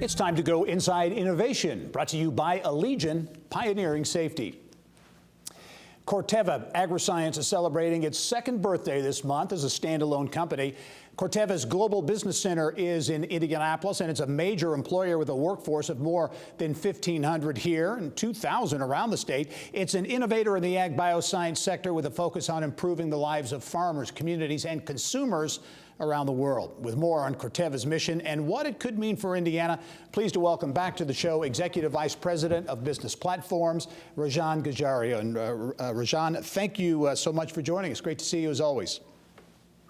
It's time to go inside innovation, brought to you by Allegion, pioneering safety. Corteva Agriscience is celebrating its second birthday this month as a standalone company. Corteva's Global Business Center is in Indianapolis, and it's a major employer with a workforce of more than 1,500 here and 2,000 around the state. It's an innovator in the ag bioscience sector with a focus on improving the lives of farmers, communities, and consumers around the world. With more on Corteva's mission and what it could mean for Indiana, pleased to welcome back to the show Executive Vice President of Business Platforms, Rajan Gajaria. And Rajan, thank you so much for joining us. Great to see you as always.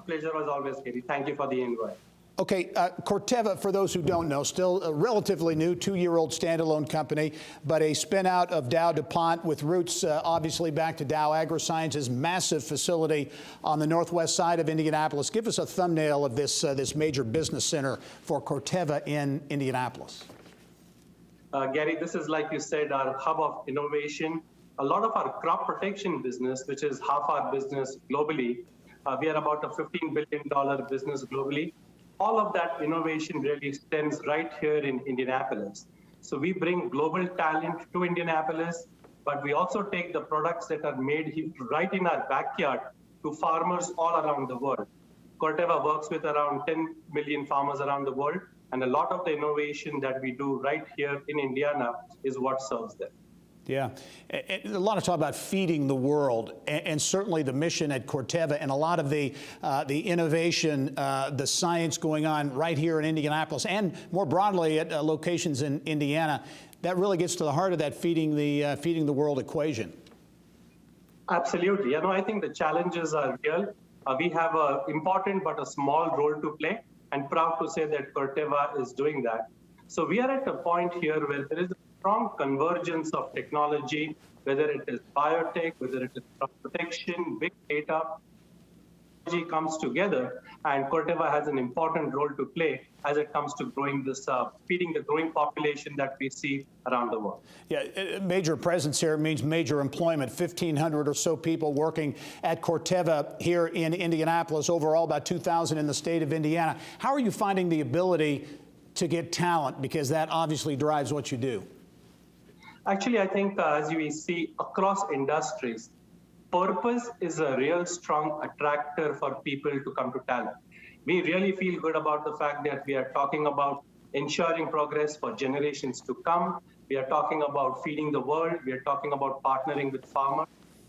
Pleasure as always, Katie. Thank you for the invite. Okay, Corteva, for those who don't know, still a relatively new 2-year-old standalone company, but a spin-out of DowDuPont with roots obviously back to Dow Agriscience's massive facility on the northwest side of Indianapolis. Give us a thumbnail of this major business center for Corteva in Indianapolis. Gary, this is, like you said, our hub of innovation. A lot of our crop protection business, which is half our business globally, we are about a $15 billion business globally. All of that innovation really stems right here in Indianapolis. So we bring global talent to Indianapolis, but we also take the products that are made right in our backyard to farmers all around the world. Corteva works with around 10 million farmers around the world, and a lot of the innovation that we do right here in Indiana is what serves them. Yeah, a lot of talk about feeding the world, and certainly the mission at Corteva and a lot of the innovation, the science going on right here in Indianapolis and more broadly at locations in Indiana, that really gets to the heart of that feeding the world equation. Absolutely. You know, I think the challenges are real. We have an important but a small role to play, and proud to say that Corteva is doing that. So we are at a point here where there is a strong convergence of technology, whether it is biotech, whether it is crop protection, big data, technology comes together, and Corteva has an important role to play as it comes to growing this, feeding the growing population that we see around the world. Yeah, major presence here means major employment. 1,500 or so people working at Corteva here in Indianapolis. Overall, about 2,000 in the state of Indiana. How are you finding the ability to get talent? Because that obviously drives what you do. Actually, I think as we see across industries, purpose is a real strong attractor for people to come to talent. We really feel good about the fact that we are talking about ensuring progress for generations to come. We are talking about feeding the world. We are talking about partnering with farmers.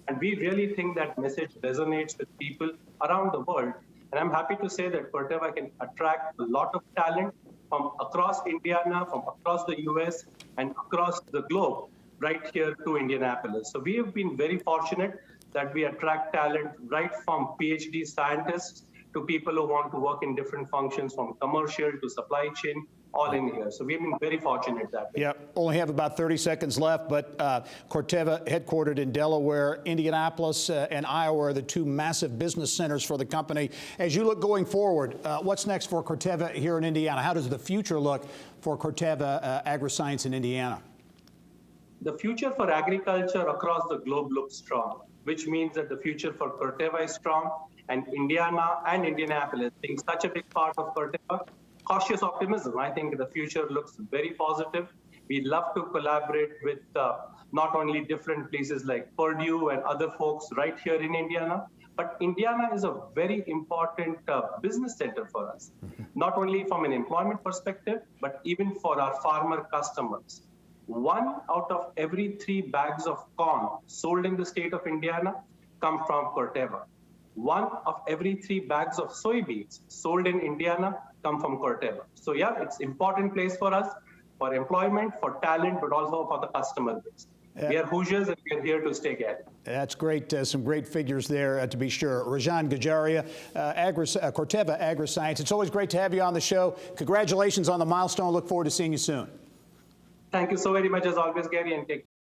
And we really think that message resonates with people around the world. And I'm happy to say that Corteva can attract a lot of talent from across Indiana, from across the US, and across the globe, right here to Indianapolis. So we have been very fortunate that we attract talent right from PhD scientists to people who want to work in different functions, from commercial to supply chain, all in here. So we've been very fortunate that way. Yeah, only have about 30 seconds left, but Corteva, headquartered in Delaware, Indianapolis, and Iowa are the two massive business centers for the company. As you look going forward, what's next for Corteva here in Indiana? How does the future look for Corteva Agriscience in Indiana? The future for agriculture across the globe looks strong, which means that the future for Corteva is strong, and Indiana and Indianapolis being such a big part of Corteva, cautious optimism. I think the future looks very positive. We love to collaborate with not only different places like Purdue and other folks right here in Indiana, but Indiana is a very important business center for us, not only from an employment perspective, but even for our farmer customers. 1 out of every 3 bags of corn sold in the state of Indiana come from Corteva. 1 of every 3 bags of soybeans sold in Indiana come from Corteva. So yeah, it's an important place for us, for employment, for talent, but also for the customer base. We are Hoosiers, and we are here to stay Gary. That's great. Some great figures there, to be sure. Rajan Gajaria, Corteva Agriscience. It's always great to have you on the show. Congratulations on the milestone. Look forward to seeing you soon. Thank you so very much, as always, Gary, and take care.